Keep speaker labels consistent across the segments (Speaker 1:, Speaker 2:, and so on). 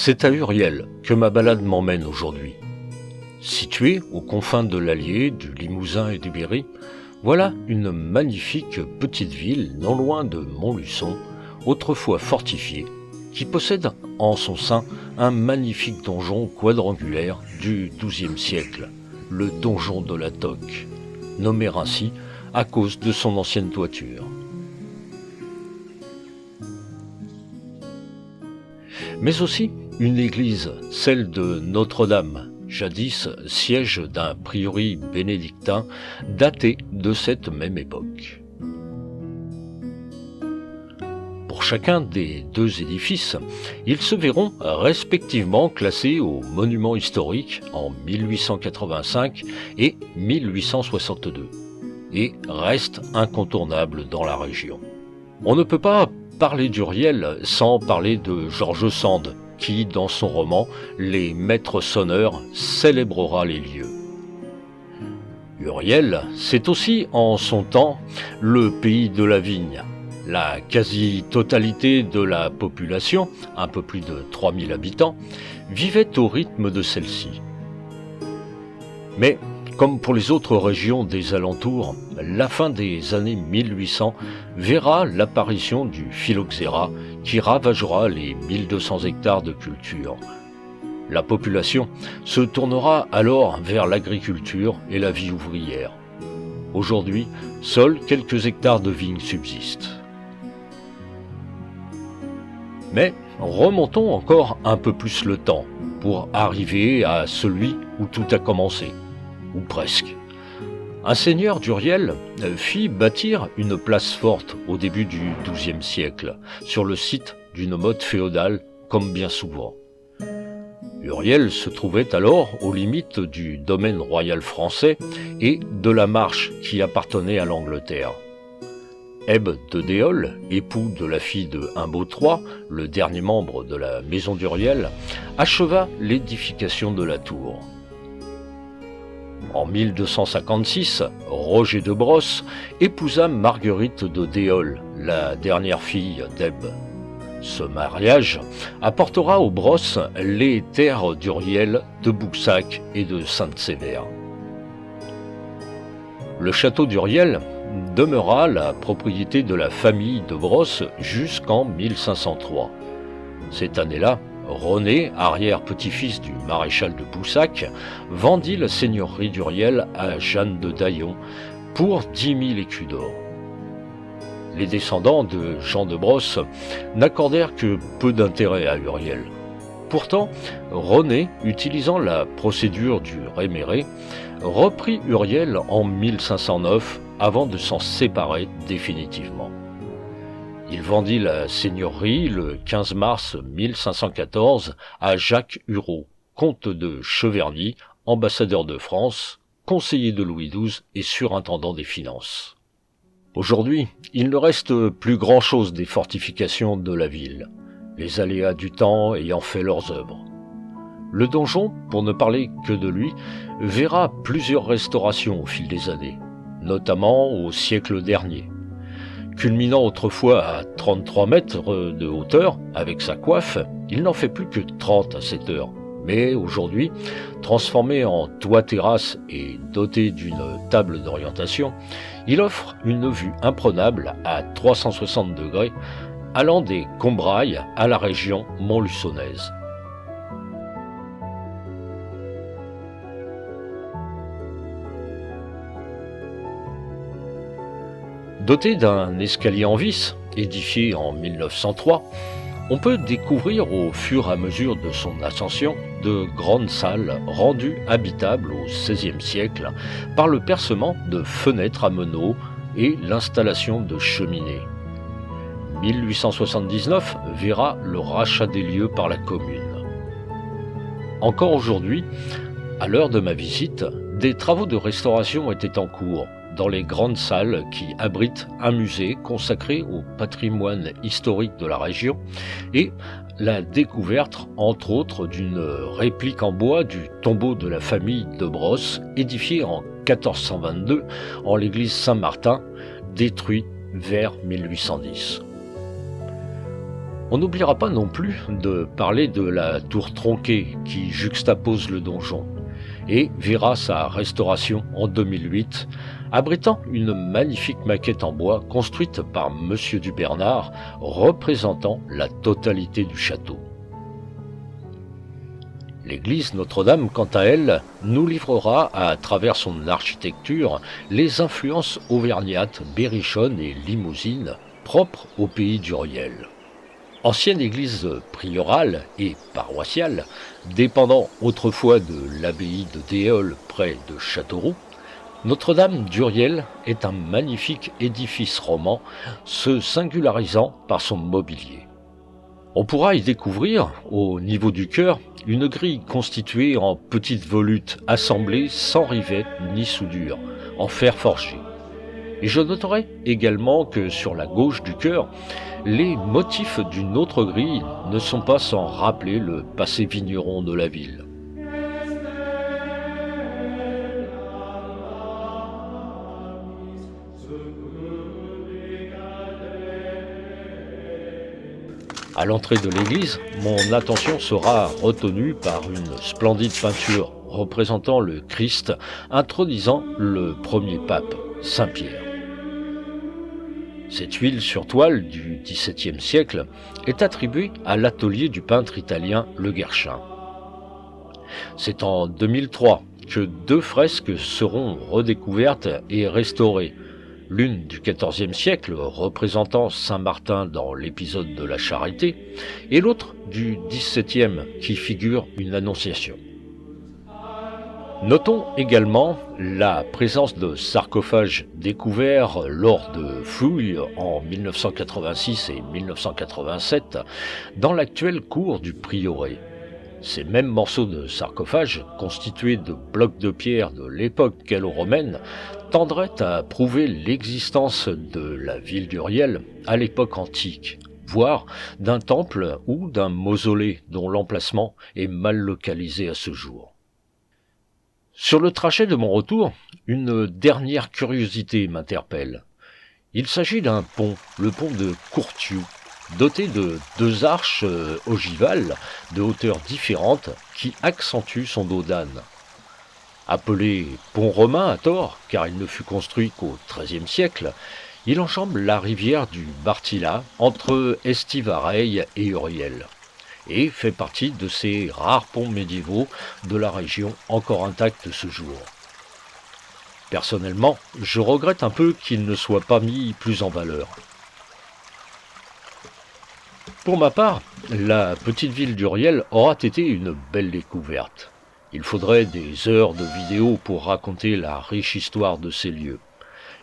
Speaker 1: C'est à Uriel que ma balade m'emmène aujourd'hui. Située aux confins de l'Allier, du Limousin et du Berry, voilà une magnifique petite ville non loin de Montluçon, autrefois fortifiée, qui possède en son sein un magnifique donjon quadrangulaire du XIIe siècle, le donjon de la Toque, nommé ainsi à cause de son ancienne toiture. Mais aussi une église, celle de Notre-Dame, jadis siège d'un prieuré bénédictin daté de cette même époque. Pour chacun des deux édifices, ils se verront respectivement classés au monument historique en 1885 et 1862 et restent incontournables dans la région. On ne peut pas parler d'Uriel sans parler de George Sand, qui, dans son roman « Les Maîtres sonneurs », célébrera les lieux. Uriel, c'est aussi, en son temps, le pays de la vigne. La quasi-totalité de la population, un peu plus de 3000 habitants, vivait au rythme de celle-ci. Mais, comme pour les autres régions des alentours, la fin des années 1800 verra l'apparition du phylloxéra qui ravagera les 1200 hectares de culture. La population se tournera alors vers l'agriculture et la vie ouvrière. Aujourd'hui, seuls quelques hectares de vignes subsistent. Mais remontons encore un peu plus le temps pour arriver à celui où tout a commencé. Ou presque. Un seigneur d'Uriel fit bâtir une place forte au début du XIIe siècle, sur le site d'une motte féodale, comme bien souvent. Uriel se trouvait alors aux limites du domaine royal français et de la Marche qui appartenait à l'Angleterre. Ebbe de Déol, époux de la fille de Humbau III, le dernier membre de la maison d'Uriel, acheva l'édification de la tour. En 1256, Roger de Brosse épousa Marguerite de Déol, la dernière fille d'Ebbe. Ce mariage apportera aux Brosses les terres d'Uriel, de Bouxac et de Sainte-Sévère. Le château d'Uriel demeura la propriété de la famille de Brosse jusqu'en 1503. Cette année-là, René, arrière-petit-fils du maréchal de Boussac, vendit la seigneurie d'Uriel à Jeanne de Daillon pour 10 000 écus d'or. Les descendants de Jean de Brosse n'accordèrent que peu d'intérêt à Uriel. Pourtant, René, utilisant la procédure du réméré, reprit Uriel en 1509 avant de s'en séparer définitivement. Il vendit la seigneurie le 15 mars 1514 à Jacques Hureau, comte de Cheverny, ambassadeur de France, conseiller de Louis XII et surintendant des finances. Aujourd'hui, il ne reste plus grand-chose des fortifications de la ville, les aléas du temps ayant fait leurs œuvres. Le donjon, pour ne parler que de lui, verra plusieurs restaurations au fil des années, notamment au siècle dernier. Culminant autrefois à 33 mètres de hauteur avec sa coiffe, il n'en fait plus que 30 à cette heure. Mais aujourd'hui, transformé en toit-terrasse et doté d'une table d'orientation, il offre une vue imprenable à 360 degrés, allant des Combrailles à la région montluçonnaise. Doté d'un escalier en vis, édifié en 1903, on peut découvrir au fur et à mesure de son ascension de grandes salles rendues habitables au XVIe siècle par le percement de fenêtres à meneaux et l'installation de cheminées. 1879 verra le rachat des lieux par la commune. Encore aujourd'hui, à l'heure de ma visite, des travaux de restauration étaient en cours dans les grandes salles qui abritent un musée consacré au patrimoine historique de la région et la découverte, entre autres, d'une réplique en bois du tombeau de la famille de Brosse, édifié en 1422 en l'église Saint-Martin, détruit vers 1810. On n'oubliera pas non plus de parler de la tour tronquée qui juxtapose le donjon et verra sa restauration en 2008, abritant une magnifique maquette en bois construite par Monsieur du Bernard, représentant la totalité du château. L'église Notre-Dame, quant à elle, nous livrera à travers son architecture les influences auvergnates, berrichonnes et limousines propres au pays d'Uriel. Ancienne église priorale et paroissiale, dépendant autrefois de l'abbaye de Déole près de Châteauroux, Notre-Dame d'Uriel est un magnifique édifice roman se singularisant par son mobilier. On pourra y découvrir, au niveau du chœur, une grille constituée en petites volutes assemblées sans rivets ni soudure, en fer forgé. Et je noterai également que sur la gauche du chœur, les motifs d'une autre grille ne sont pas sans rappeler le passé vigneron de la ville. À l'entrée de l'église, mon attention sera retenue par une splendide peinture représentant le Christ intronisant le premier pape, Saint Pierre. Cette huile sur toile du XVIIe siècle est attribuée à l'atelier du peintre italien Le Guerchin. C'est en 2003 que 2 fresques seront redécouvertes et restaurées, l'une du XIVe siècle représentant Saint Martin dans l'épisode de la Charité, et l'autre du XVIIe qui figure une annonciation. Notons également la présence de sarcophages découverts lors de fouilles en 1986 et 1987 dans l'actuelle cour du prieuré. Ces mêmes morceaux de sarcophages, constitués de blocs de pierre de l'époque gallo-romaine, tendraient à prouver l'existence de la ville d'Uriel à l'époque antique, voire d'un temple ou d'un mausolée dont l'emplacement est mal localisé à ce jour. Sur le trajet de mon retour, une dernière curiosité m'interpelle. Il s'agit d'un pont, le pont de Courtiou, doté de 2 arches ogivales de hauteurs différentes qui accentuent son dos d'âne. Appelé pont romain à tort, car il ne fut construit qu'au XIIIe siècle, il enjambe la rivière du Bartila entre Estivareille et Uriel, et fait partie de ces rares ponts médiévaux de la région encore intacts ce jour. Personnellement, je regrette un peu qu'il ne soit pas mis plus en valeur. Pour ma part, la petite ville d'Uriel aura été une belle découverte. Il faudrait des heures de vidéo pour raconter la riche histoire de ces lieux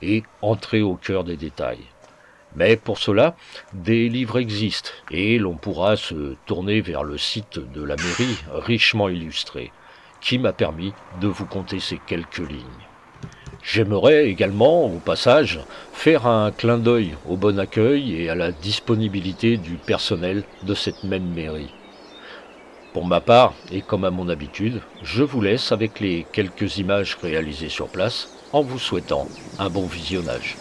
Speaker 1: et entrer au cœur des détails. Mais pour cela, des livres existent et l'on pourra se tourner vers le site de la mairie richement illustré, qui m'a permis de vous conter ces quelques lignes. J'aimerais également, au passage, faire un clin d'œil au bon accueil et à la disponibilité du personnel de cette même mairie. Pour ma part, et comme à mon habitude, je vous laisse avec les quelques images réalisées sur place, en vous souhaitant un bon visionnage.